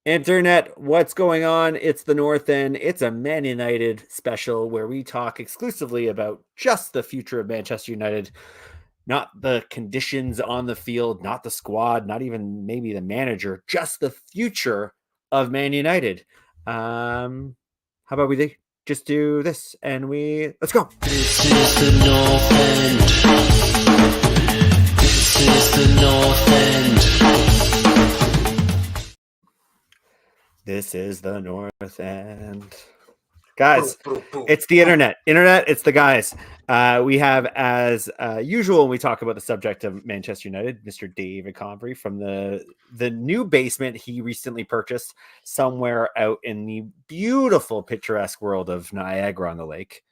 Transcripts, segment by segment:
Internet, what's going on? It's the North End. It's a Man United special where we talk exclusively about just the future of Manchester United, not the conditions on the field, not the squad, not even maybe the manager, just the future of Man United. How about just do this and let's go. This is the North End. This is the North End. This is the North End. Guys, it's the internet. It's the guys. We have, as usual, when we talk about the subject of Manchester United, Mr. David Convery from the new basement he recently purchased somewhere out in the beautiful, picturesque world of Niagara on the Lake.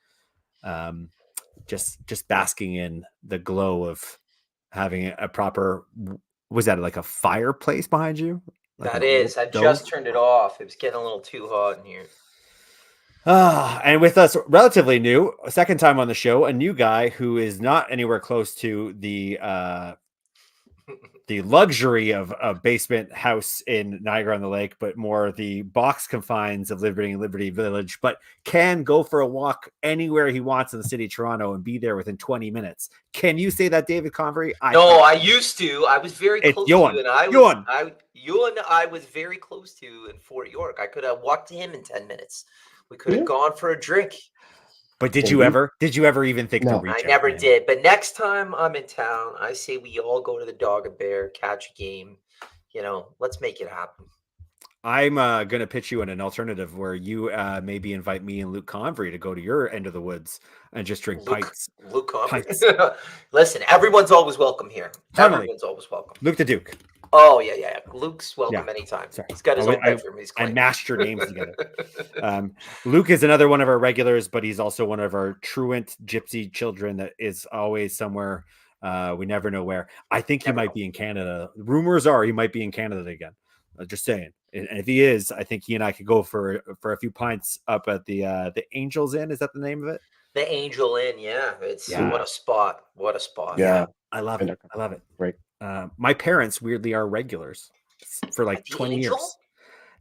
Just basking in the glow of having a proper. Was that like a fireplace behind you? Like that is. I just turned it off. It was getting a little too hot in here. And with us, relatively new, second time on the show, a new guy who is not anywhere close to the luxury of a basement house in Niagara on the Lake, but more the box confines of Liberty Village, but can go for a walk anywhere he wants in the city of Toronto and be there within 20 minutes. Can you say that, David Convery? No, I used to. I was very close to you, and I was very close to in Fort York. I could have walked to him in 10 minutes. We could have gone for a drink. But did you ever even think to reach out? I never did. But next time I'm in town, I say we all go to the Dog and Bear, catch a game. Let's make it happen. I'm going to pitch you an alternative where you maybe invite me and Luke Convery to go to your end of the woods and just drink pints. Luke Convery. Listen, everyone's always welcome here. Everyone's always welcome. Luke the Duke. Oh, yeah. Luke's welcome anytime. Sorry. He's got his own bedroom. I mashed your names together. Luke is another one of our regulars, but he's also one of our truant gypsy children that is always somewhere. We never know where. I think he might be in Canada. Rumors are he might be in Canada again. Just saying. And if he is, I think he and I could go for a few pints up at the Angels Inn. Is that the name of it? The Angel Inn, yeah. What a spot. What a spot. Yeah. I love it. Right. My parents weirdly are regulars for like 20 years.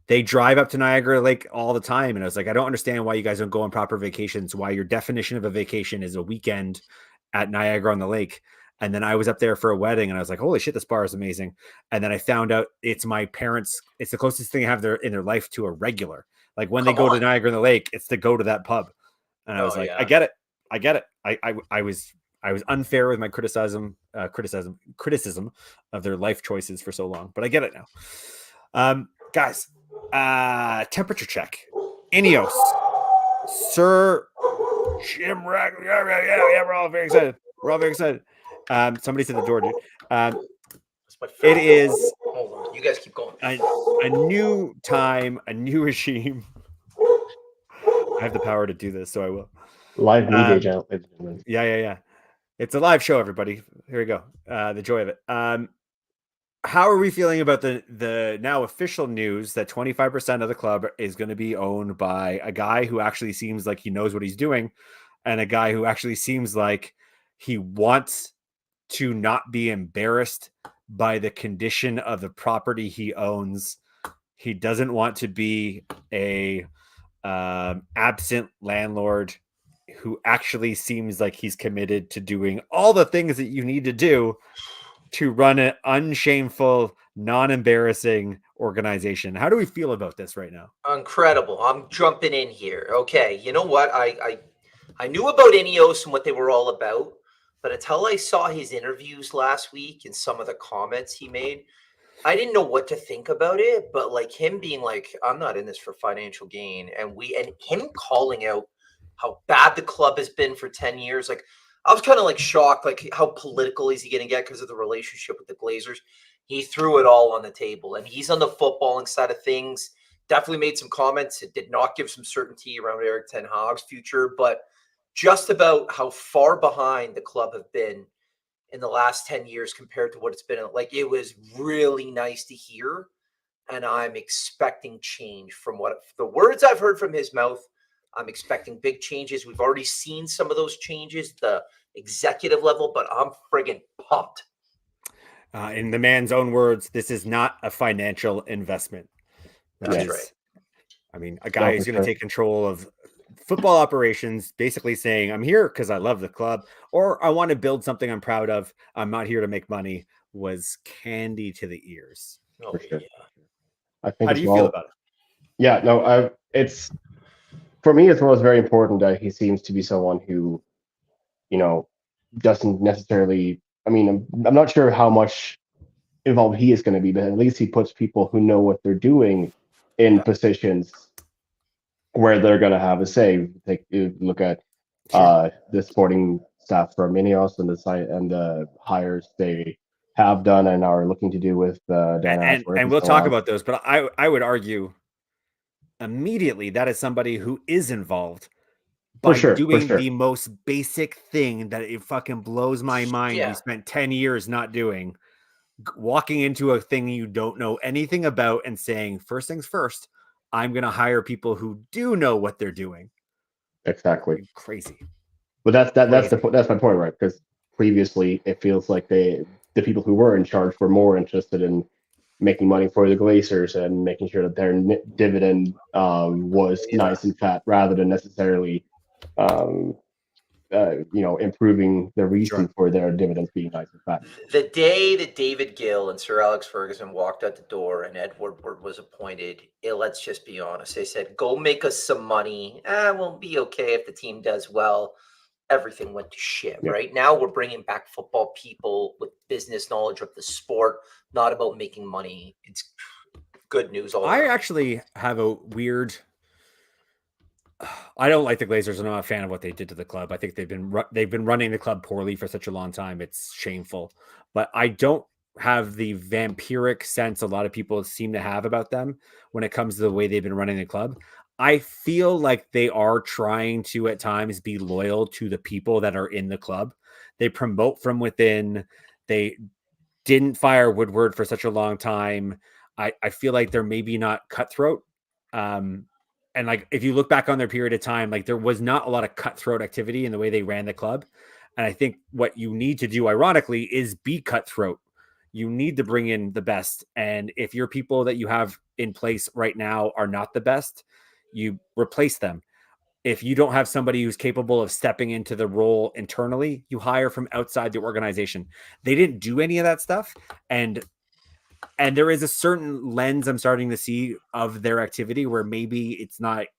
They drive up to Niagara Lake all the time. And I was like, I don't understand why you guys don't go on proper vacations, why your definition of a vacation is a weekend at Niagara on the Lake. And then I was up there for a wedding and I was like, holy shit, this bar is amazing. And then I found out it's my parents. It's the closest thing I have in their life to a regular. Like when they go to Niagara on the Lake, it's to go to that pub. And I was like, I get it. I was unfair with my criticism of their life choices for so long, but I get it now. Guys, temperature check. Ineos, Sir Jim Ratcliffe. Yeah, we're all very excited. Somebody said the door, dude. It is. Hold on. You guys keep going. A new time, a new regime. I have the power to do this, so I will. Live media, Yeah. It's a live show, everybody. Here we go. The joy of it. How are we feeling about the now official news that 25% of the club is going to be owned by a guy who actually seems like he knows what he's doing and a guy who actually seems like he wants to not be embarrassed by the condition of the property he owns. He doesn't want to be a absent landlord who actually seems like he's committed to doing all the things that you need to do to run an unshameful, non-embarrassing organization. How do we feel about this right now? Incredible. I'm jumping in here. Okay. You know what? I knew about Ineos and what they were all about, but until I saw his interviews last week and some of the comments he made, I didn't know what to think about it. But like him being like, I'm not in this for financial gain. And him calling out how bad the club has been for 10 years. Like, I was kind of like shocked, like how political is he going to get because of the relationship with the Glazers? He threw it all on the table, and he's on the footballing side of things. Definitely made some comments. It did not give some certainty around Erik ten Hag's future, but just about how far behind the club have been in the last 10 years compared to what it's been. Like, it was really nice to hear, and I'm expecting change from what the words I've heard from his mouth. I'm expecting big changes. We've already seen some of those changes, the executive level, but I'm friggin' pumped. In the man's own words, this is not a financial investment. which That's is, right. I mean, a guy for who's going to sure. take control of football operations, basically saying, I'm here because I love the club, or I want to build something I'm proud of. I'm not here to make money, was candy to the ears. Oh, For sure. yeah. I think How do as you well. feel about it? Yeah, no, it's for me as well. It's very important that he seems to be someone who, doesn't necessarily. I mean, I'm not sure how much involved he is going to be, but at least he puts people who know what they're doing in Yeah. positions where they're going to have a say. Look at the sporting staff from Ineos and the site and the hires they have done and are looking to do with Dan Ashworth And we'll so talk on. about those, but I would argue immediately that is somebody who is involved For by sure, doing the most basic thing that it fucking blows my mind. Yeah. You spent 10 years not doing, walking into a thing you don't know anything about and saying, first things first, I'm going to hire people who do know what they're doing. Exactly. Crazy. But that's Crazy. my point, right? Because previously it feels like the people who were in charge were more interested in making money for the Glazers and making sure that their dividend was nice and fat, rather than necessarily improving the reason for their dividends being nice and fat. The day that David Gill and Sir Alex Ferguson walked out the door and Ed Woodward was appointed, let's just be honest. They said, go make us some money. We'll be okay if the team does well. Everything went to shit, Yeah. right? Now we're bringing back football people with business knowledge of the sport, not about making money. It's good news all I around. actually have a weird... I don't like the Glazers. I'm not a fan of what they did to the club. I think they've been running the club poorly for such a long time. It's shameful. But I don't have the vampiric sense a lot of people seem to have about them when it comes to the way they've been running the club. I feel like they are trying to at times be loyal to the people that are in the club. They promote from within. They didn't fire Woodward for such a long time. I feel like they're maybe not cutthroat. And like, if you look back on their period of time, like there was not a lot of cutthroat activity in the way they ran the club. And I think what you need to do, ironically, is be cutthroat. You need to bring in the best. And if your people that you have in place right now are not the best, you replace them. If you don't have somebody who's capable of stepping into the role internally, you hire from outside the organization. They didn't do any of that stuff. And there is a certain lens I'm starting to see of their activity where maybe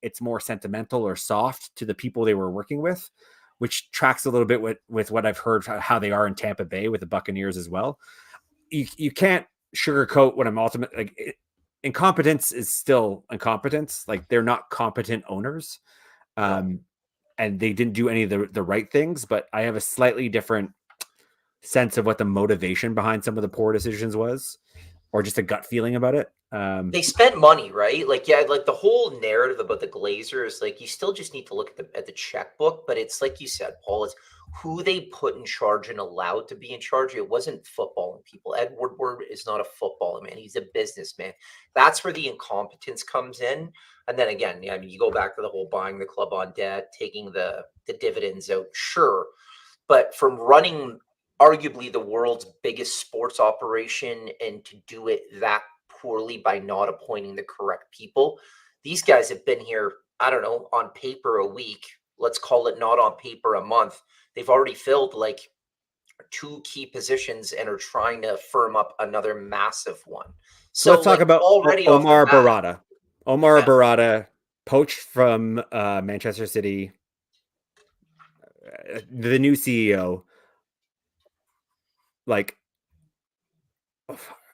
it's more sentimental or soft to the people they were working with, which tracks a little bit with what I've heard how they are in Tampa Bay with the Buccaneers as well. You can't sugarcoat what I'm incompetence is still incompetence. Like, they're not competent owners. And they didn't do any of the right things, but I have a slightly different sense of what the motivation behind some of the poor decisions was, or just a gut feeling about it. They spent money, right? Like, yeah, like the whole narrative about the Glazers, like you still just need to look at the checkbook, but it's like you said, Paul, it's who they put in charge and allowed to be in charge. It wasn't footballing people. Ed Woodward is not a footballer, man. He's a businessman. That's where the incompetence comes in. And then again, I mean, you go back to the whole buying the club on debt, taking the dividends out, sure. But from running arguably the world's biggest sports operation and to do it that poorly by not appointing the correct people. These guys have been here, I don't know, on paper a week. Let's call it not on paper a month. They've already filled like 2 key positions and are trying to firm up another massive one. So let's talk about already Omar off the bat, Barada. Omar Yeah. Barada, poached from Manchester City, the new CEO. Like,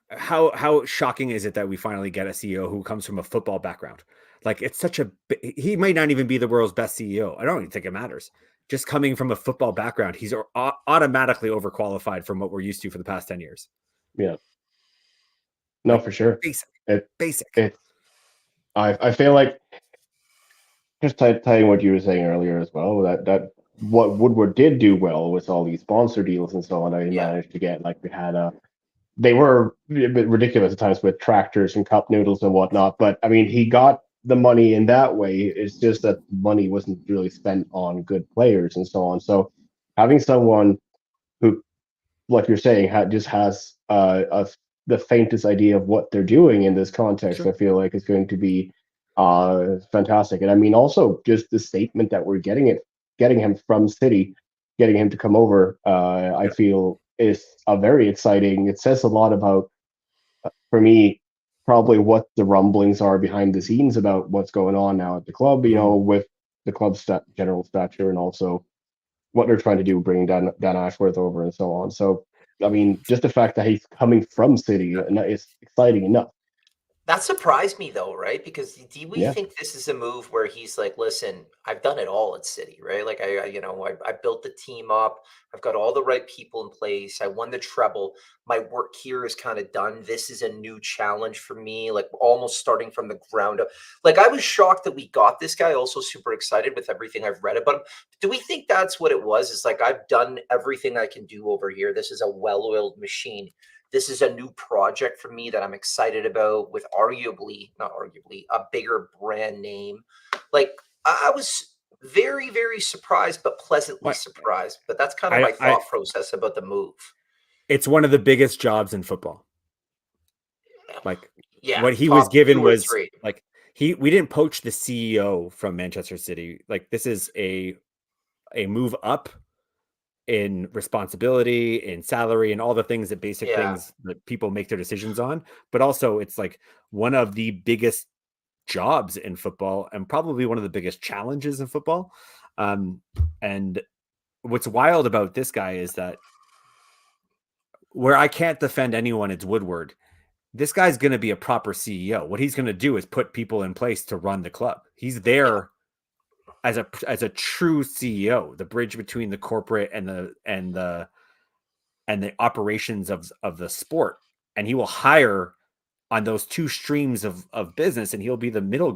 how shocking is it that we finally get a CEO who comes from a football background? Like, it's such a... He might not even be the world's best CEO. I don't even think it matters. Just coming from a football background, he's automatically overqualified from what we're used to for the past 10 years. Yeah. No, for sure. Basic. I feel like, just tying what you were saying earlier as well, that what Woodward did do well with all these sponsor deals and so on, that he managed to get. Like, we had they were a bit ridiculous at times with tractors and cup noodles and whatnot, but I mean, he got the money in that way. It's just that money wasn't really spent on good players and so on. So having someone who, like you're saying, just has a the faintest idea of what they're doing in this context, Sure. I feel like is going to be fantastic. And I mean, also just the statement that we're getting him from City, getting him to come over, I Yeah. feel is a very exciting. It says a lot about, for me, probably what the rumblings are behind the scenes about what's going on now at the club. You Mhm. know, with the club's general stature, and also what they're trying to do, bringing Dan Ashworth over and so on. So, I mean, just the fact that he's coming from City is exciting enough. That surprised me though, right? Because do we Yeah, think this is a move where he's like, "Listen, I've done it all at City, right? Like I built the team up. I've got all the right people in place. I won the treble. My work here is kind of done. This is a new challenge for me, like almost starting from the ground up." Like I was shocked that we got this guy. Also super excited with everything I've read about him. Do we think that's what it was? It's like I've done everything I can do over here. This is a well-oiled machine. This is a new project for me that I'm excited about with not arguably, a bigger brand name. Like I was very, very surprised, but pleasantly What surprised. But that's kind of my I thought process about the move. it's one of the biggest jobs in football. Like Yeah, what he was top given two or was three. like we didn't poach the CEO from Manchester City. Like this is a move up in responsibility, in salary, and all the things that basic Yeah, things that people make their decisions on. But also it's like one of the biggest jobs in football and probably one of the biggest challenges in football. And what's wild about this guy is that where I can't defend anyone, it's Woodward. This guy's going to be a proper CEO. What he's going to do is put people in place to run the club. He's yeah, there as a true CEO, the bridge between the corporate and the operations of the sport. And he will hire on those two streams of business, and he'll be the middle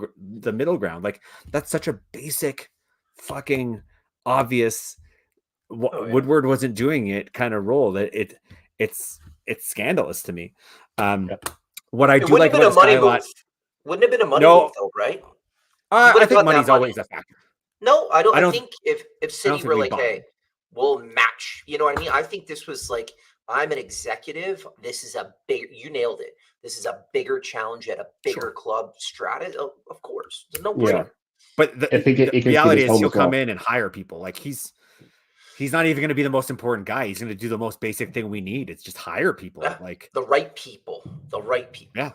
ground. Like that's such a basic, fucking obvious. oh yeah. Woodward wasn't doing it kind of role. That it's scandalous to me. Um, yeah, what I It do wouldn't like have about been a this guy money a move. lot. Wouldn't have been a money move No, though, right? He would I have think got that money's money. always a factor. No, I don't. I I don't. think if I don't City think were we like, buy. "Hey, we'll match," you know what I mean? I think this was like, "I'm an executive. This is a big. You nailed it. This is a bigger challenge at a bigger Sure, club. Strata, of course, it's a no yeah. brainer." sure. But I think the it can hit reality his is home he'll as come well. in and hire people. Like he's not even going to be the most important guy. He's going to do the most basic thing we need. It's just hire people. Yeah, Like the right people. The right people. yeah,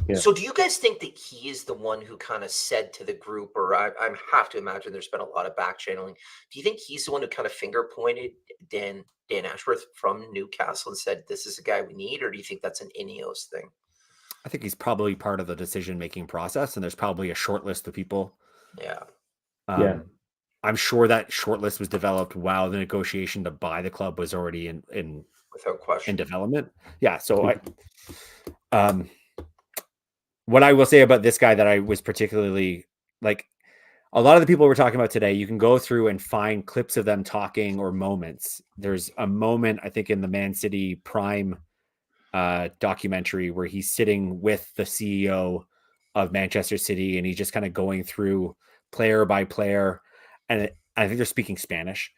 Yeah. So, do you guys think that he is the one who kind of said to the group, or I have to imagine there's been a lot of back channeling? Do you think he's the one who kind of finger pointed Dan Ashworth from Newcastle and said, "This is a guy we need," or do you think that's an Ineos thing? I think he's probably part of the decision making process, and there's probably a short list of people. Yeah, Yeah. I'm sure that short list was developed while the negotiation to buy the club was already without in question. development. Yeah. So um, what I will say about this guy that I was particularly like, a lot of the people we're talking about today, you can go through and find clips of them talking or moments. There's a moment, I think, in the Man City Prime documentary where he's sitting with the CEO of Manchester City and he's just kind of going through player by player. And I think they're speaking Spanish.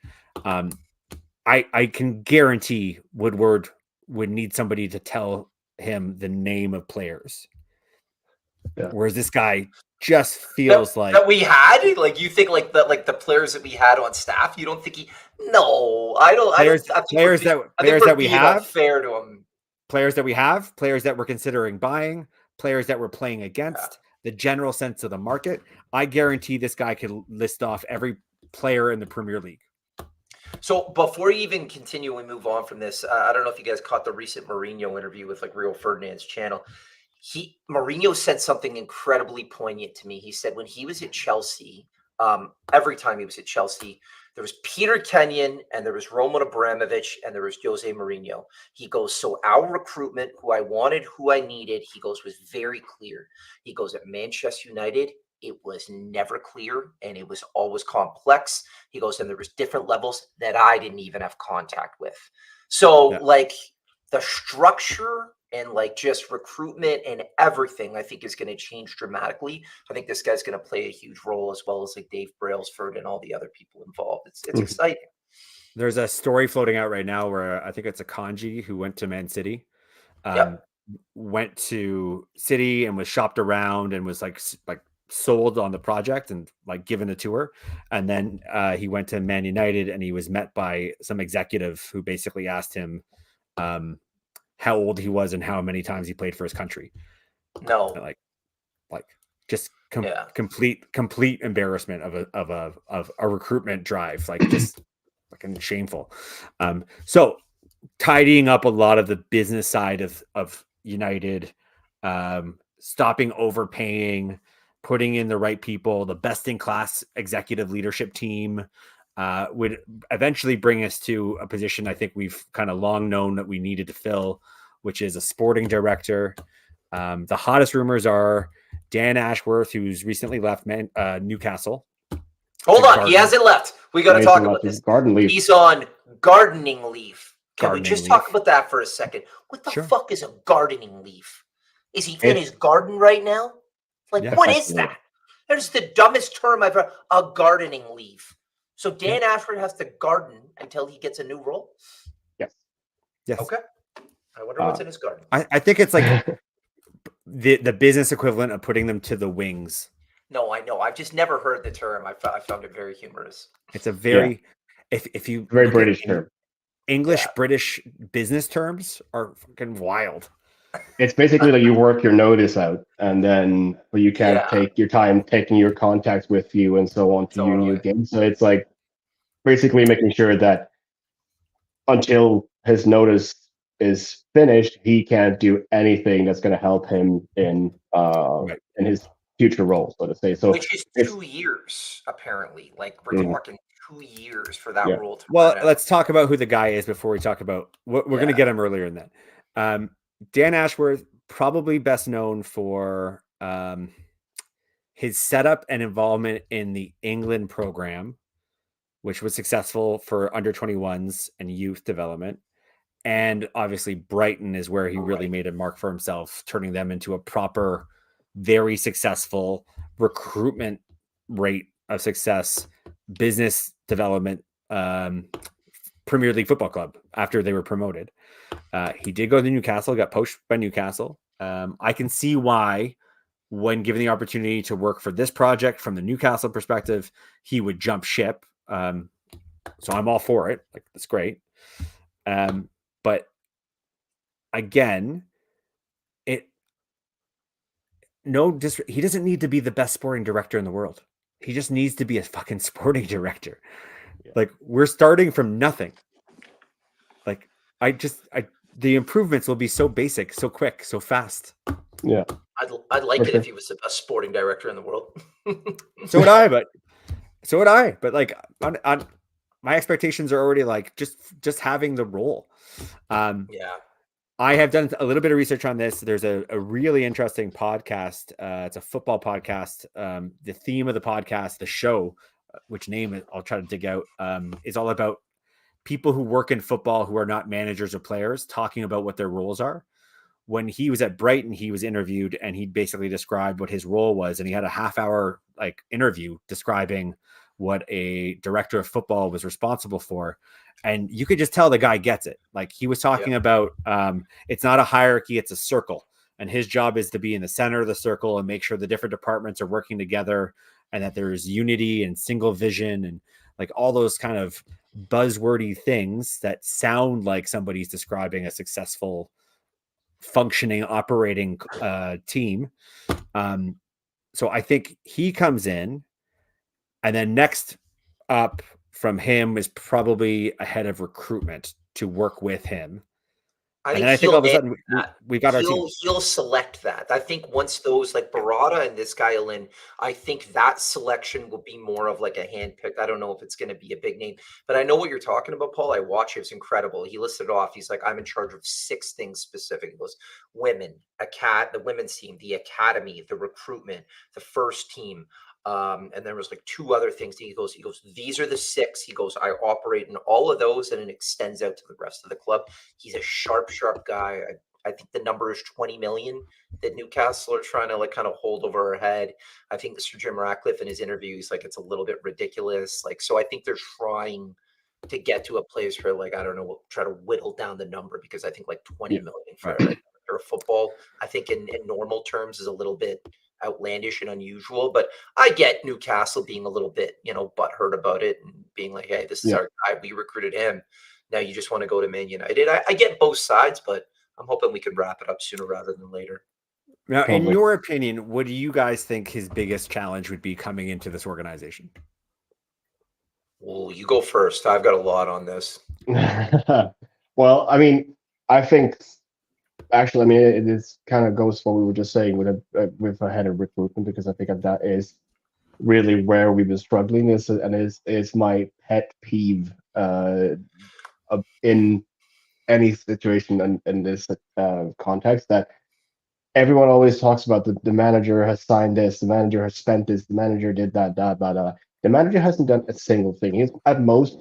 I can guarantee Woodward would need somebody to tell him the name of players. Yeah. Whereas this guy just That, feels like that we had, like you think, like the players that we had on staff. You don't think he? No, I don't. I don't. players I think players that I think players we're that we being have, unfair to him. players that we have, players that we're considering buying, players that we're playing Yeah. against, the general sense of the market. I guarantee this guy could list off every player in the Premier League. So before you even continue and move on from this, I don't know if you guys caught the recent Mourinho interview with like Rio Ferdinand's channel. Mourinho said something incredibly poignant to me. He said when he was at Chelsea, every time he was at Chelsea, there was Peter Kenyon and there was Roman Abramovich and there was Jose Mourinho. He goes, so our recruitment, who I wanted, who I needed, he goes, was very clear. He goes, at Manchester United, it was never clear and it was always complex. He goes, and there was different levels that I didn't even have contact with. So Yeah. like the structure and like just recruitment and everything, I think is going to change dramatically. I think this guy's going to play a huge role as well as like Dave Brailsford and all the other people involved. It's Mhm. exciting. There's a story floating out right now where I think it's a Kanji who went to Man City. Yep. went to City and was shopped around and was like sold on the project and like given a tour. And then he went to Man United and he was met by some executive who basically asked him how old he was and how many times he played for his country. No. And like just Yeah. complete embarrassment of a recruitment drive, like just fucking shameful. So tidying up a lot of the business side of United, stopping overpaying, putting in the right people, the best in class executive leadership team, would eventually bring us to a position I think we've kind of long known that we needed to fill, which is a sporting director. The hottest rumors are Dan Ashworth, who's recently left Newcastle. Hold on, he hasn't left. We got to talk about this. Garden leave. He's on gardening leave. Can we Gardening just leave. talk about that for a second? What the Sure. fuck is a gardening leave? Is he in his garden right now? Like, Yeah. what is that? That is the dumbest term I've heard. A gardening leave. So Dan Ashford has to garden until he gets a new role? Yes. Okay. I wonder what's in his garden. I think it's like the business equivalent of putting them to the wings. No, I know. I've just never heard the term. I found it very humorous. It's a very if you Very look at British term. English British business terms are fucking wild. It's basically like you work your notice out, and then you can't take your time taking your contacts with you and so on to your new game. So it's like basically making sure that until his notice is finished, he can't do anything that's going to help him in his future role, so to say. So which is 2 years, apparently. Like we're talking 2 years for that role to Well, run out. let's talk about who the guy is before we talk about what we're going to get him earlier in that. Dan Ashworth, probably best known for his setup and involvement in the England program, which was successful for under 21s and youth development. And obviously Brighton is where he really made a mark for himself, turning them into a proper, very successful recruitment rate of success, business development, Premier League football club after they were promoted. He did go to Newcastle, got poached by Newcastle. I can see why, when given the opportunity to work for this project from the Newcastle perspective, he would jump ship. So I'm all for it. Like, that's great. But again, he doesn't need to be the best sporting director in the world. He just needs to be a fucking sporting director. Like, we're starting from nothing. Like, the improvements will be so basic, so quick, so fast. Yeah. I'd like it if he was the best sporting director in the world. So would I, but like on my expectations are already like just having the role. I have done a little bit of research on this. There's a really interesting podcast. It's a football podcast. The theme of the podcast, the show, which name I'll try to dig out, is all about people who work in football who are not managers or players, talking about what their roles are. When he was at Brighton, he was interviewed and he basically described what his role was. And he had a half-hour interview describing what a director of football was responsible for. And you could just tell the guy gets it. Like, he was talking about, it's not a hierarchy, it's a circle. And his job is to be in the center of the circle and make sure the different departments are working together and that there's unity and single vision and like all those kind of buzzwordy things that sound like somebody's describing a successful functioning operating team. So I think he comes in, and then next up from him is probably a head of recruitment to work with him. I think all of a sudden we got our team. He'll select that. I think once those like Barada and this guy will in, I think that selection will be more of like a handpicked. I don't know if it's going to be a big name, but I know what you're talking about, Paul. I watch it. It's incredible. He listed it off. He's like, I'm in charge of 6 things specific. He goes, women, the women's team, the academy, the recruitment, the first team. And there was like 2 other things. He goes, these are the 6. He goes, I operate in all of those, and it extends out to the rest of the club. He's a sharp guy. I think the number is 20 million that Newcastle are trying to like kind of hold over our head. I think Sir Jim Ratcliffe in his interview, he's like, it's a little bit ridiculous. Like, so I think they're trying to get to a place where, like, I don't know, we'll try to whittle down the number, because I think like 20 million for a director of football, I think in normal terms is a little bit outlandish and unusual. But I get Newcastle being a little bit, butthurt about it and being like, hey, this is Yeah. our guy. We recruited him. Now you just want to go to Man United. I get both sides, but I'm hoping we can wrap it up sooner rather than later. Now, in Totally. your opinion, what do you guys think his biggest challenge would be coming into this organization? Well, you go first. I've got a lot on this. Well, I mean, I think actually, I mean, it is kind of goes what we were just saying with a head of recruitment, because I think that is really where we've been struggling is my pet peeve in any situation in this context, that everyone always talks about the manager has signed this, the manager has spent this, the manager did that, the manager hasn't done a single thing. He's at most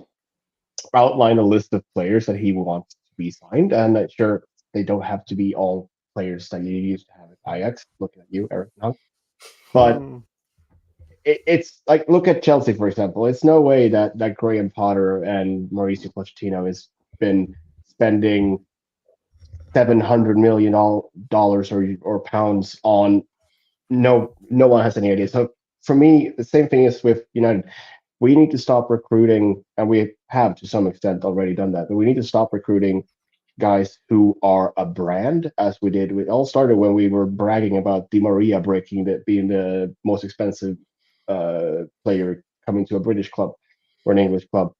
outlined a list of players that he wants to be signed, and sure, they don't have to be all players that you used to have at Ajax. Looking at you, Eric Hunt. But it's like, look at Chelsea, for example. It's no way that Graham Potter and Mauricio Pochettino has been spending $700 million or pounds on no one has any idea. So for me, the same thing is with United. We need to stop recruiting, and we have to some extent already done that, but we need to stop recruiting guys who are a brand, as we did. It all started when we were bragging about Di Maria being the most expensive player coming to a British club or an English club.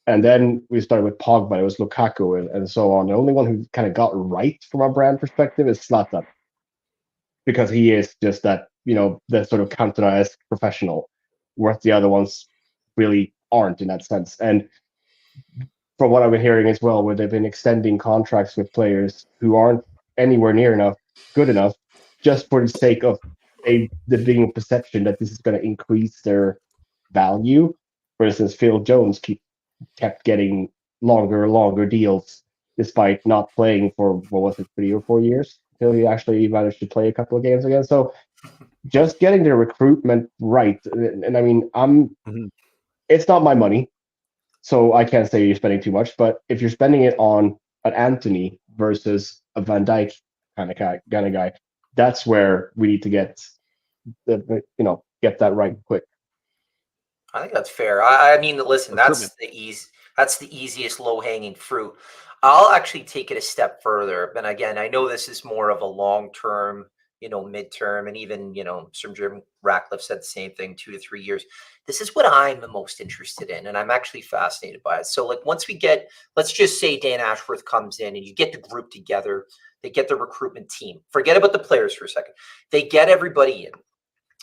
And then we started with Pogba, it was Lukaku, and so on. The only one who kind of got right from a brand perspective is Zlatan, because he is just that, the sort of Cantona-esque professional, whereas the other ones really aren't in that sense. And from what I've been hearing as well, where they've been extending contracts with players who aren't anywhere near good enough, just for the sake of the being perception that this is going to increase their value. For instance, Phil Jones kept getting longer deals despite not playing for, what was it, 3 or 4 years until he actually managed to play a couple of games again. So just getting the recruitment right, and I mean, it's not my money, so I can't say you're spending too much. But if you're spending it on an Anthony versus a Van Dijk kind of guy, that's where we need to get that right quick. I think that's fair. I mean, listen, that's the easiest low-hanging fruit. I'll actually take it a step further. And again, I know this is more of a long-term, midterm, and even, Sir Jim Ratcliffe said the same thing, 2 to 3 years. This is what I'm the most interested in, and I'm actually fascinated by it. So, like, once we get, let's just say Dan Ashworth comes in and you get the group together, they get the recruitment team. Forget about the players for a second. They get everybody in,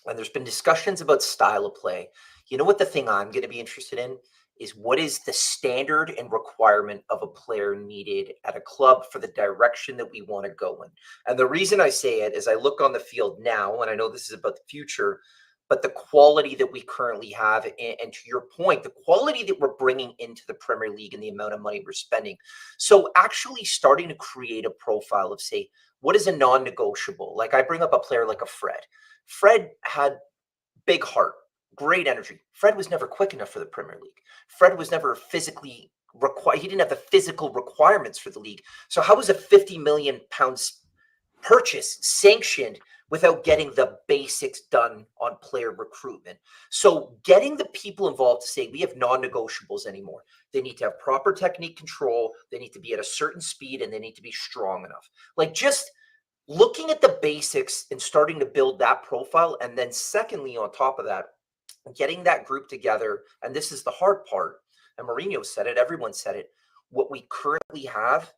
and there's been discussions about style of play. You know what the thing I'm going to be interested in is, what is the standard and requirement of a player needed at a club for the direction that we want to go in. And the reason I say it is I look on the field now, and I know this is about the future, but the quality that we currently have, and to your point, the quality that we're bringing into the Premier League and the amount of money we're spending. So actually starting to create a profile of, say, what is a non-negotiable? Like, I bring up a player like a Fred. Fred had big heart, great energy. Fred was never quick enough for the Premier League. Fred was never physically required. He didn't have the physical requirements for the league. So how was a £50 million purchase sanctioned without getting the basics done on player recruitment? So getting the people involved to say, we have non-negotiables anymore. They need to have proper technique control. They need to be at a certain speed, and they need to be strong enough. Like, just looking at the basics and starting to build that profile. And then secondly, on top of that, getting that group together. And this is the hard part. And Mourinho said it, everyone said it. What we currently have,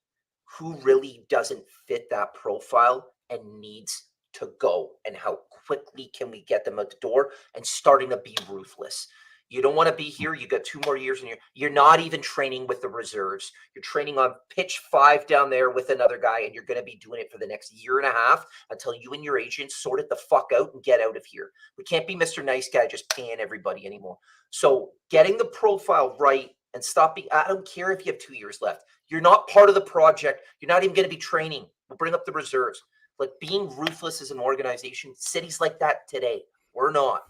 who really doesn't fit that profile and needs to go, and how quickly can we get them out the door, and starting to be ruthless. You don't want to be here. You got 2 more years, and you're not even training with the reserves. You're training on pitch 5 down there with another guy, and you're going to be doing it for the next year and a half until you and your agent sort it the fuck out and get out of here. We can't be Mr. Nice Guy just paying everybody anymore. So getting the profile right and stopping. I don't care if you have 2 years left. You're not part of the project. You're not even going to be training. We'll bring up the reserves. Like, being ruthless as an organization, cities like that today, we're not.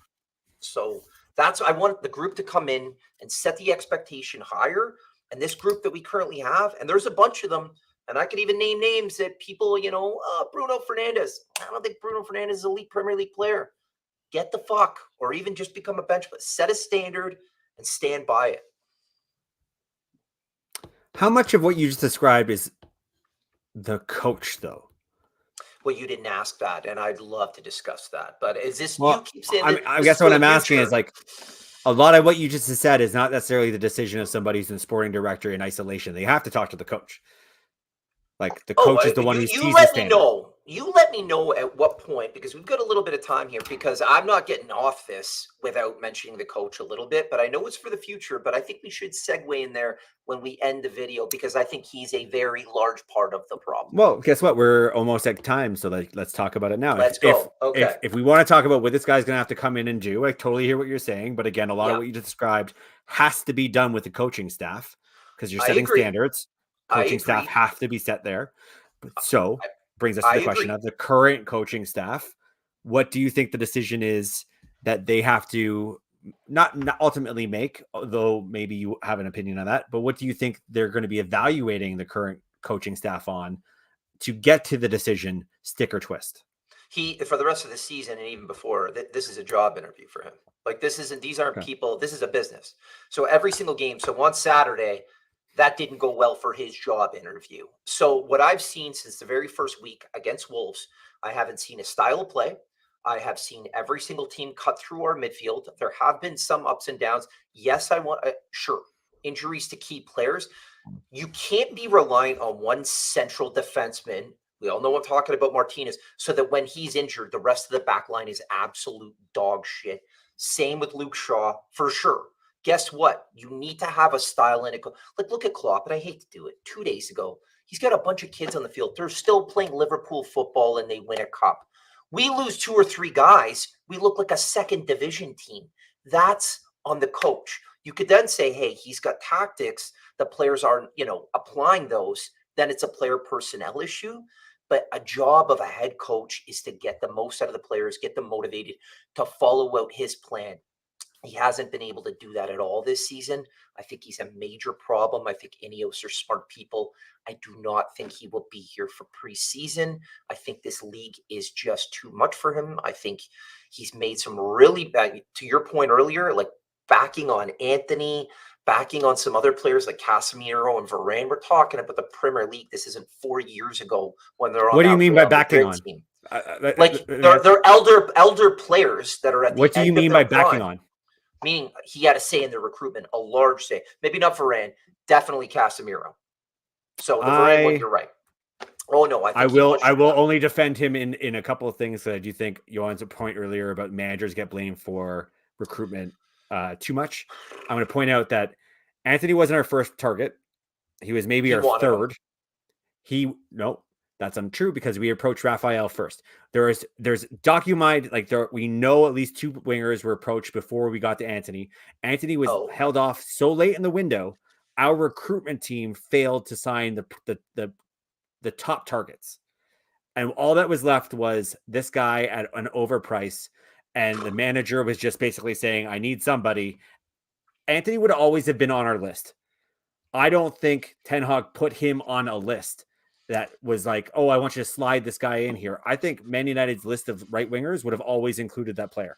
So I want the group to come in and set the expectation higher. And this group that we currently have, and there's a bunch of them And I could even name names that people, Bruno Fernandes. I don't think Bruno Fernandes is an elite Premier League player. Get the fuck, or even just become a bench, but set a standard and stand by it. How much of what you just described is the coach, though? Well, you didn't ask that, and I'd love to discuss that. But is this? Well, you keep saying I guess what I'm asking is like a lot of what you just said is not necessarily the decision of somebody who's a sporting director in isolation. They have to talk to the coach. Like the coach is the one who sees the standard. You let me know at what point, because we've got a little bit of time here, because I'm not getting off this without mentioning the coach a little bit, but I know it's for the future, but I think we should segue in there when we end the video, because I think he's a very large part of the problem. Well, guess what? We're almost at time, so let's talk about it now. Let's go. Okay. If we want to talk about what this guy's going to have to come in and do, I totally hear what you're saying, but again, a lot of what you described has to be done with the coaching staff because you're setting standards. Coaching staff have to be set there. So brings us to the question of the current coaching staff. What do you think the decision is that they have to not ultimately make, although maybe you have an opinion on that, but what do you think they're going to be evaluating the current coaching staff on to get to the decision, stick or twist? For the rest of the season and even before, this is a job interview for him. Like these aren't people, this is a business. So every single game. So on Saturday, that didn't go well for his job interview. So what I've seen since the very first week against Wolves, I haven't seen a style of play. I have seen every single team cut through our midfield. There have been some ups and downs. Yes, I want, sure, injuries to key players. You can't be relying on one central defenseman. We all know I'm talking about Martinez, so that when he's injured, the rest of the back line is absolute dog shit. Same with Luke Shaw, for sure. Guess what? You need to have a style in it. Like, look at Klopp, and I hate to do it. 2 days ago, he's got a bunch of kids on the field. They're still playing Liverpool football, and they win a cup. We lose 2 or 3 guys, we look like a second division team. That's on the coach. You could then say, hey, he's got tactics. The players aren't, applying those. Then it's a player personnel issue. But a job of a head coach is to get the most out of the players, get them motivated to follow out his plan. He hasn't been able to do that at all this season. I think he's a major problem. I think Ineos are smart people. I do not think he will be here for preseason. I think this league is just too much for him. I think he's made some really bad, to your point earlier, like backing on Anthony, backing on some other players like Casemiro and Varane. We're talking about the Premier League. This isn't 4 years ago when they're on. What do you mean by backing on? Like they're elder players that are at the What do you mean by backing on? Meaning he had a say in the recruitment, a large say. Maybe not Varane, definitely Casemiro. So the Varane one, you're right. Oh no, I will only defend him in a couple of things that I do think Johan's point earlier about managers get blamed for recruitment too much. I'm going to point out that Anthony wasn't our first target. He was maybe our third. No, that's untrue because we approached Raphael first. There's documented, we know at least 2 wingers were approached before we got to Anthony. Anthony was held off so late in the window. Our recruitment team failed to sign the top targets. And all that was left was this guy at an overprice. And the manager was just basically saying, I need somebody. Anthony would always have been on our list. I don't think Ten Hag put him on a list that was like, oh, I want you to slide this guy in here. I think Man United's list of right wingers would have always included that player.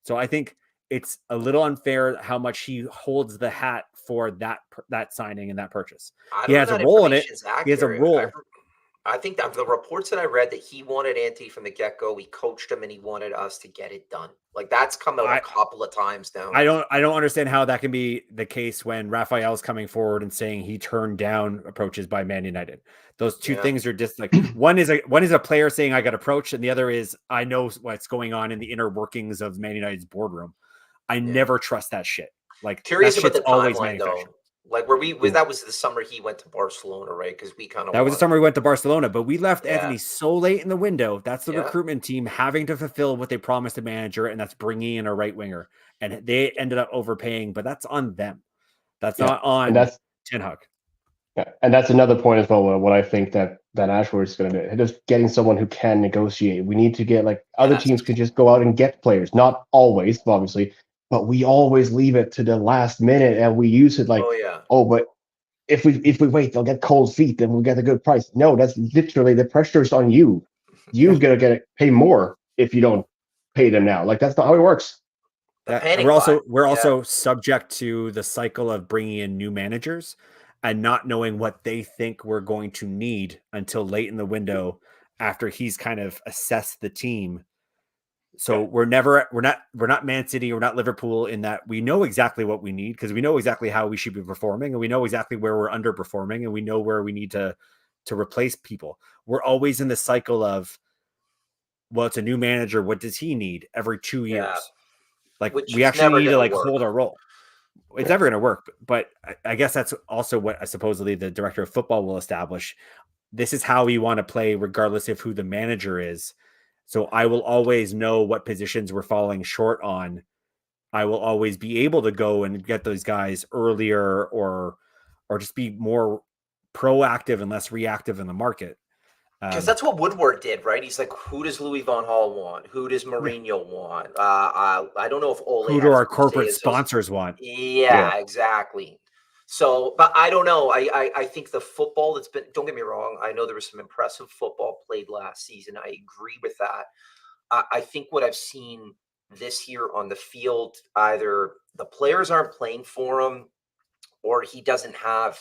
So I think it's a little unfair how much he holds the hat for that signing and that purchase. He has a role in it. He has a role. I think that the reports that I read that he wanted Anthony from the get-go, he coached him and he wanted us to get it done. Like that's come out a couple of times now. I don't understand how that can be the case when Raphael's coming forward and saying he turned down approaches by Man United. Those two things are just like one is a player saying I got approached, and the other is I know what's going on in the inner workings of Man United's boardroom. I never trust that shit. Like curious about the timeline though. Like that was the summer he went to Barcelona, right? Because we kind of was the summer we went to Barcelona, but we left Anthony so late in the window. That's the recruitment team having to fulfill what they promised the manager, and that's bringing in a right winger. And they ended up overpaying, but that's on them. That's not on Ten Hag. Yeah, and that's another point as well. What I think that Ashworth is going to do, just getting someone who can negotiate. We need to get other teams can just go out and get players, not always, obviously. But we always leave it to the last minute, and we use it but if we wait, they'll get cold feet, then we'll get a good price. No, that's literally the pressure's on you. You've got to pay more if you don't pay them now. Like that's not how it works. The And panic we're buy. also subject to the cycle of bringing in new managers and not knowing what they think we're going to need until late in the window after he's kind of assessed the team. So we're not Man City, we're not Liverpool in that we know exactly what we need because we know exactly how we should be performing and we know exactly where we're underperforming and we know where we need to replace people. We're always in the cycle of, well, it's a new manager. What does he need every 2 years? Yeah. Like Which we is actually never need to gonna like work. hold our role. It's never going to work, but I guess that's also what supposedly the director of football will establish. This is how we want to play regardless of who the manager is. So I will always know what positions we're falling short on. I will always be able to go and get those guys earlier or just be more proactive and less reactive in the market. Because that's what Woodward did, right? He's like, who does Louis Van Gaal want? Who does Mourinho want? I don't know if Ole. Who do has our to say corporate is- sponsors want? Yeah, exactly. So, but I don't know. I think the football that's been, don't get me wrong, I know there was some impressive football played last season. I agree with that. I think what I've seen this year on the field, either the players aren't playing for him or he doesn't have,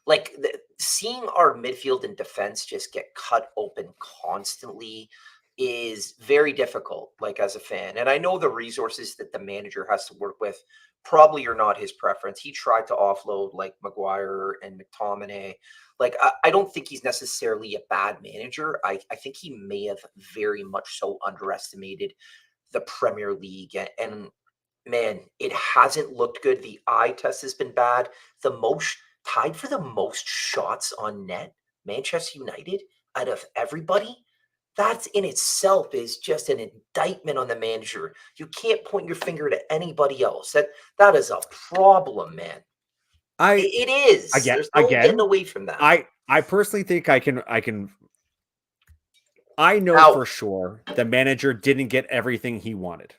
like, seeing our midfield and defense just get cut open constantly is very difficult, like, as a fan. And I know the resources that the manager has to work with probably are not his preference. He tried to offload like Maguire and McTominay. Like, I don't think he's necessarily a bad manager. I think he may have very much so underestimated the Premier League. And man, it hasn't looked good. The eye test has been bad. Tied for the most shots on net, Manchester United, out of everybody. That in itself is just an indictment on the manager. You can't point your finger to anybody else. That is a problem, man. It is. There's no getting away from that. I personally think I can I know Now- for sure the manager didn't get everything he wanted.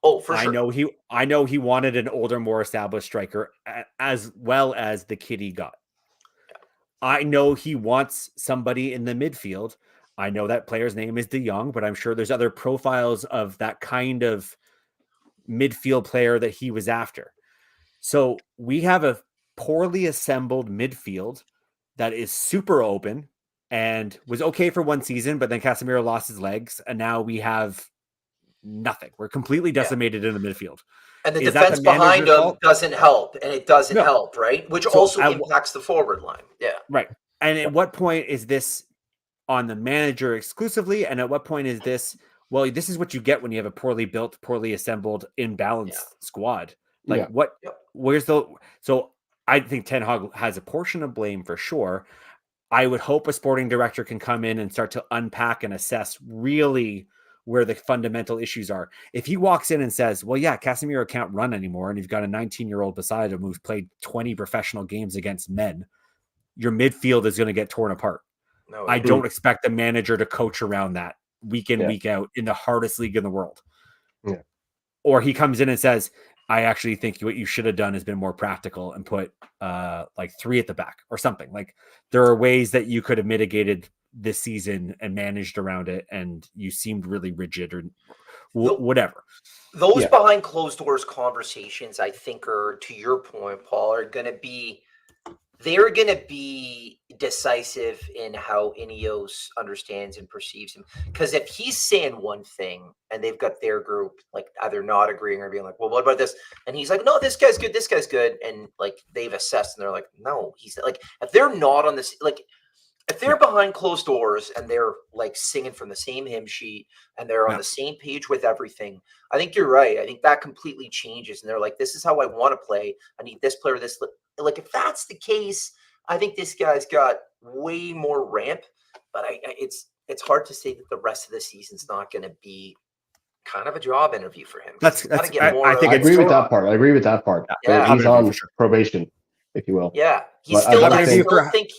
Oh, for sure. I know he wanted an older, more established striker as well as the kid he got. I know he wants somebody in the midfield. I know that player's name is De Jong, but I'm sure there's other profiles of that kind of midfield player that he was after. So we have a poorly assembled midfield that is super open and was okay for one season, but then Casemiro lost his legs, and now we have nothing. We're completely decimated in the midfield. And the Is that defense the behind manager's him fault? doesn't help, and it doesn't No. help, right? Which So also impacts the forward line. Yeah. Right. And at what point is this on the manager exclusively? And at what point is this, well, this is what you get when you have a poorly built, poorly assembled, imbalanced squad. Like so I think Ten Hag has a portion of blame for sure. I would hope a sporting director can come in and start to unpack and assess really where the fundamental issues are. If he walks in and says, well, yeah, Casemiro can't run anymore, and you've got a 19-year-old beside him who's played 20 professional games against men, your midfield is going to get torn apart. No, I don't expect the manager to coach around that week in, week out in the hardest league in the world. Yeah. Or he comes in and says, I actually think what you should have done has been more practical and put like 3 at the back or something. Like there are ways that you could have mitigated this season and managed around it, and you seemed really rigid or whatever. Those behind closed doors conversations, I think, are, to your point, Paul, they're going to be decisive in how Ineos understands and perceives him. Because if he's saying one thing and they've got their group like either not agreeing or being like, well, what about this? And he's like, no, this guy's good. And like they've assessed and they're like, no, he's like, if they're not on this, like if they're behind closed doors and they're like singing from the same hymn sheet and they're on the same page with everything, I think you're right. I think that completely changes. And they're like, this is how I want to play. I need this player, this. Like, if that's the case, I think this guy's got way more ramp. But it's hard to say that the rest of the season's not going to be kind of a job interview for him. I agree with that part. Yeah. He's on probation, if you will. Yeah, I still think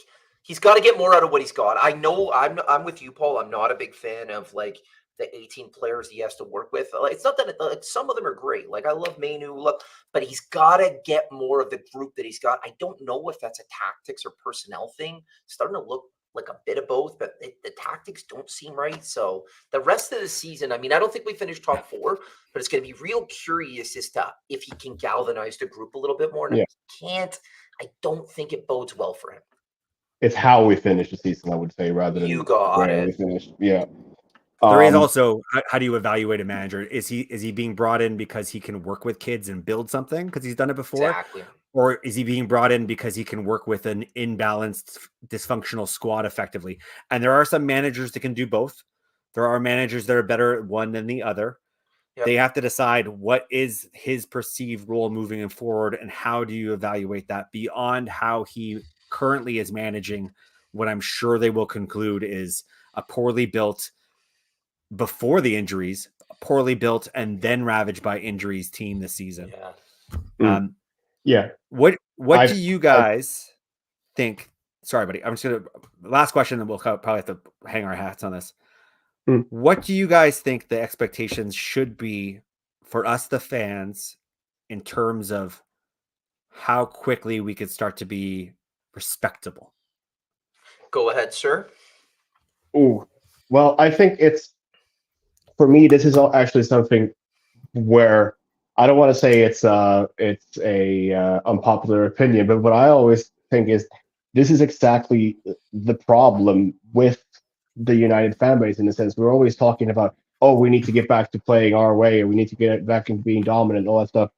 he's got to get more out of what he's got. I know I'm with you, Paul. I'm not a big fan of like the 18 players he has to work with. Like, it's not that like, some of them are great. Like I love Mainu, but he's got to get more of the group that he's got. I don't know if that's a tactics or personnel thing. Starting to look like a bit of both, but the tactics don't seem right. So the rest of the season, I mean, I don't think we finished top 4, but it's going to be real curious as to if he can galvanize the group a little bit more. And Yeah. if he can't, I don't think it bodes well for him. It's how we finish the season, I would say, rather than You got where it. we finished. Yeah. There is also how do you evaluate a manager? Is he being brought in because he can work with kids and build something because he's done it before? Exactly. Or is he being brought in because he can work with an imbalanced, dysfunctional squad effectively? And there are some managers that can do both. There are managers that are better at one than the other. Yep. They have to decide what is his perceived role moving forward, and how do you evaluate that beyond how he currently is managing what I'm sure they will conclude is a poorly built, before the injuries, poorly built and then ravaged by injuries team this season. Yeah. Yeah. What do you guys think? Sorry, buddy. I'm just gonna last question, and we'll probably have to hang our hats on this. What do you guys think the expectations should be for us, the fans, in terms of how quickly we could start to be respectable? Go ahead, sir. Ooh. Well, I think it's, for me, this is actually something where I don't want to say it's a unpopular opinion, but what I always think is this is exactly the problem with the United fan base, in a sense. We're always talking about, oh, we need to get back to playing our way, or we need to get back into being dominant, all that stuff.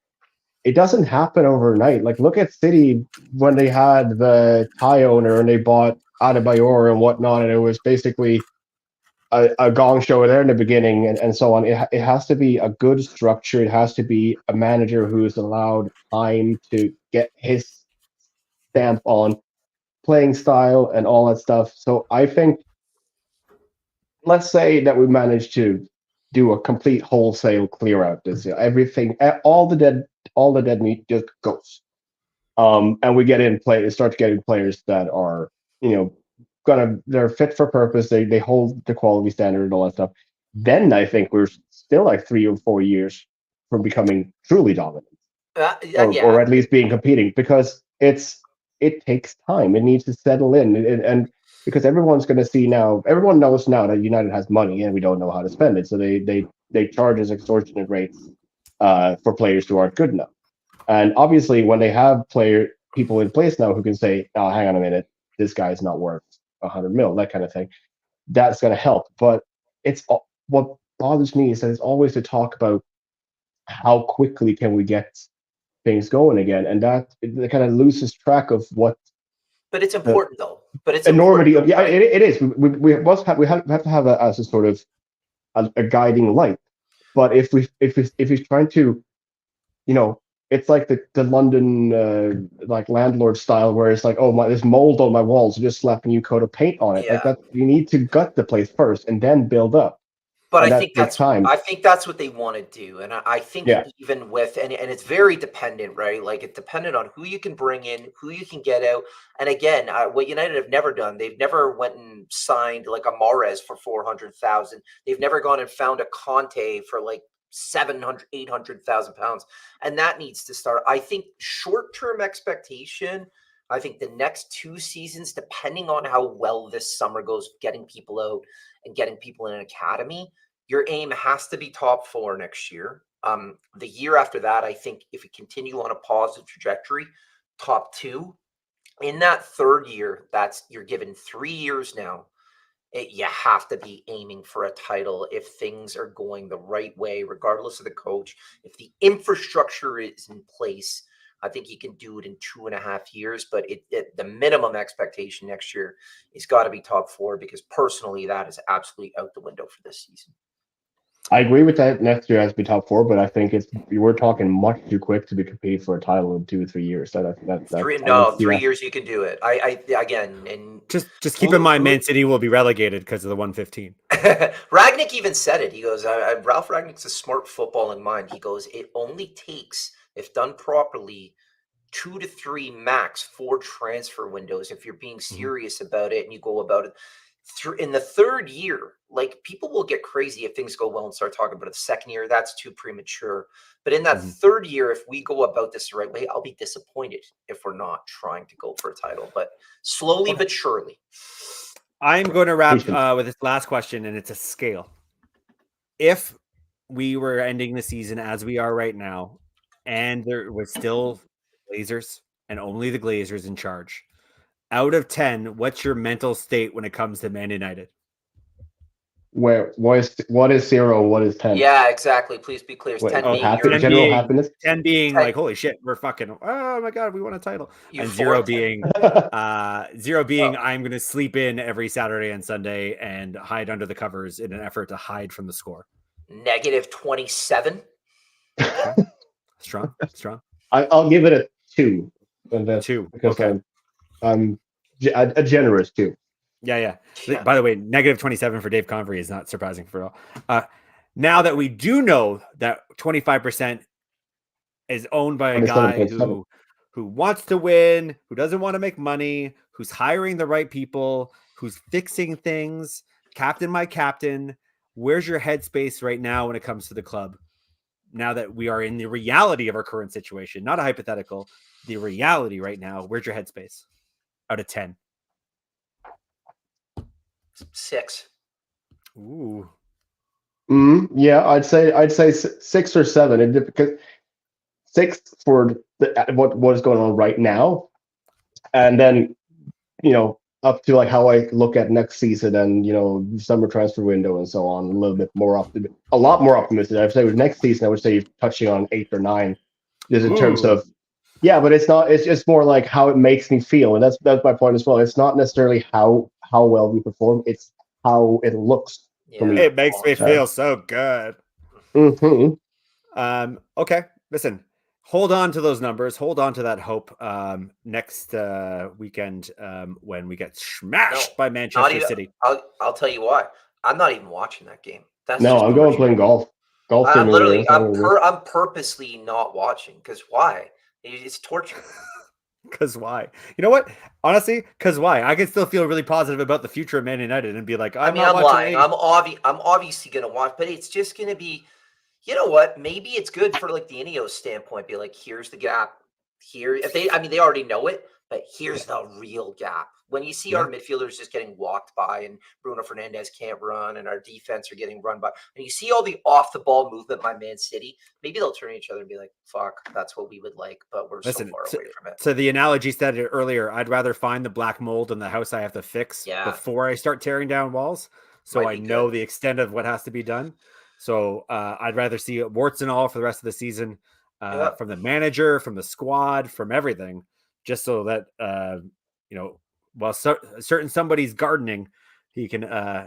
It doesn't happen overnight. Like, look at City when they had the Thai owner and they bought Adebayor and whatnot, and it was basically a gong show there in the beginning, and so on. It has to be a good structure. It has to be a manager who is allowed time to get his stamp on playing style and all that stuff. So I think, let's say that we manage to do a complete wholesale clear out this year. Everything, all the dead meat just goes. And we start getting players that are, they're fit for purpose. They hold the quality standard and all that stuff. Then I think we're still like 3 or 4 years from becoming truly dominant, or at least being competing, because it takes time. It needs to settle in, and because everyone's going to see now. Everyone knows now that United has money, and we don't know how to spend it. So they charge us extortionate rates for players who aren't good enough. And obviously, when they have people in place now who can say, "Oh, hang on a minute, this guy's not worth 100 mil," that kind of thing, that's going to help. But what bothers me is that it's always to talk about how quickly can we get things going again, and that it kind of loses track of what. But it's important though. But it's enormity of, right? it is. We have to have as a sort of a guiding light. But if he's trying to, it's like the London like landlord style, where it's like, oh, there's mold on my walls, so just slap a new coat of paint on it. Yeah. Like that, you need to gut the place first and then build up. But and I think takes time. I think that's what they want to do. And I think even with, and it's very dependent, right? Like it's dependent on who you can bring in, who you can get out. And again, what United have never done, they've never went and signed like a Mahrez for 400,000. They've never gone and found a Conte for like 700, 800,000 pounds. And that needs to start. I think short-term expectation, I think the next 2 seasons, depending on how well this summer goes, getting people out and getting people in an academy, your aim has to be top 4 next year. The year after that, I think if we continue on a positive trajectory, top 2. In that third year, you're given 3 years now. You have to be aiming for a title if things are going the right way, regardless of the coach. If the infrastructure is in place, I think you can do it in 2.5 years, but the minimum expectation next year has got to be top 4, because personally, that is absolutely out the window for this season. I agree with that. Next year has to be top 4, but I think we're talking much too quick to be competing for a title in 2 or 3 years. 3 years you can do it. I again, and just keep in mind, Man City will be relegated because of the 115. Ragnick even said it. He goes, Ralph Ragnick's a smart footballing mind. He goes, it only takes, if done properly, 2 to 3 max 4 transfer windows if you're being serious about it and you go about it. in the third year, like people will get crazy if things go well and start talking about it. The second year, that's too premature. But in that third year, if we go about this the right way, I'll be disappointed if we're not trying to go for a title. But slowly but surely. I'm going to wrap with this last question, and it's a scale. If we were ending the season as we are right now, and there was still Glazers and only the Glazers in charge, out of 10, what's your mental state when it comes to Man United? What is 0? What is 10? Yeah, exactly. Please be clear. 10 being general happiness. 10 being like, holy shit, we're fucking, oh my God, we won a title. And 0 being, 0 being, I'm going to sleep in every Saturday and Sunday and hide under the covers in an effort to hide from the score. Negative 27. Okay. Strong. I'll give it a 2. 2. Because okay. I'm a generous 2. Yeah. By the way, negative 27 for Dave Convery is not surprising for all. Now that we do know that 25% is owned by a guy who wants to win, who doesn't want to make money, who's hiring the right people, who's fixing things, captain my captain, where's your headspace right now when it comes to the club? Now that we are in the reality of our current situation, not a hypothetical, the reality right now, where's your headspace out of 10? 6. Ooh. Yeah, I'd say 6 or 7. Because 6 for what is going on right now, and then up to like how I look at next season and summer transfer window and so on. A lot more optimistic. I'd say with next season, I would say you're touching on 8 or 9, just in terms of. Yeah, but it's not. It's just more like how it makes me feel, and that's my point as well. It's not necessarily how well we perform; it's how it looks. For me. It makes me feel so good. Mm-hmm. Okay, listen. Hold on to those numbers. Hold on to that hope. Next weekend, when we get smashed by Manchester City. I'll tell you why. I'm not even watching that game. I'm going playing golf. I'm purposely not watching because why? It's torture. Because why? You know what? Honestly, because why? I can still feel really positive about the future of Man United and be like, I'm lying. I'm obviously going to watch, but it's just going to be, you know what? Maybe it's good for like the Ineos standpoint. Be like, here's the gap. Here, they already know it, but here's the real gap. When you see our midfielders just getting walked by and Bruno Fernandes can't run and our defense are getting run by, and you see all the off the ball movement by Man City, maybe they'll turn to each other and be like, fuck, that's what we would like, but we're so far away from it. So the analogy said it earlier, I'd rather find the black mold in the house I have to fix before I start tearing down walls. So I know the extent of what has to be done. So I'd rather see it warts and all for the rest of the season, from the manager, from the squad, from everything, just so that, while certain somebody's gardening, he can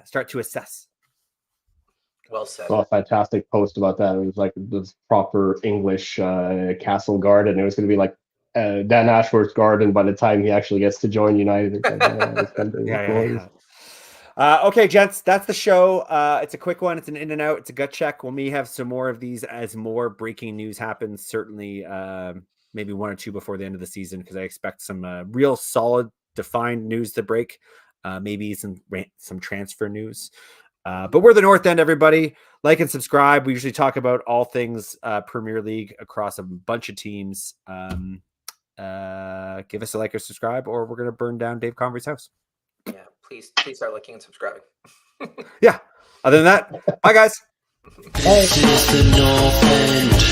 start to assess. Well said. Saw a fantastic post about that. It was like this proper English castle garden. It was going to be like Dan Ashworth's garden by the time he actually gets to join United. Okay, gents, that's the show. It's a quick one. It's an in and out. It's a gut check. We may have some more of these as more breaking news happens. Certainly, maybe 1 or 2 before the end of the season, because I expect some real solid, defined news to break. Maybe some transfer news. But we're the North End, everybody. Like and subscribe. We usually talk about all things Premier League across a bunch of teams. Give us a like or subscribe, or we're going to burn down Dave Convery's house. Yeah, please start liking and subscribing. Yeah. Other than that, bye, guys. This is the North End.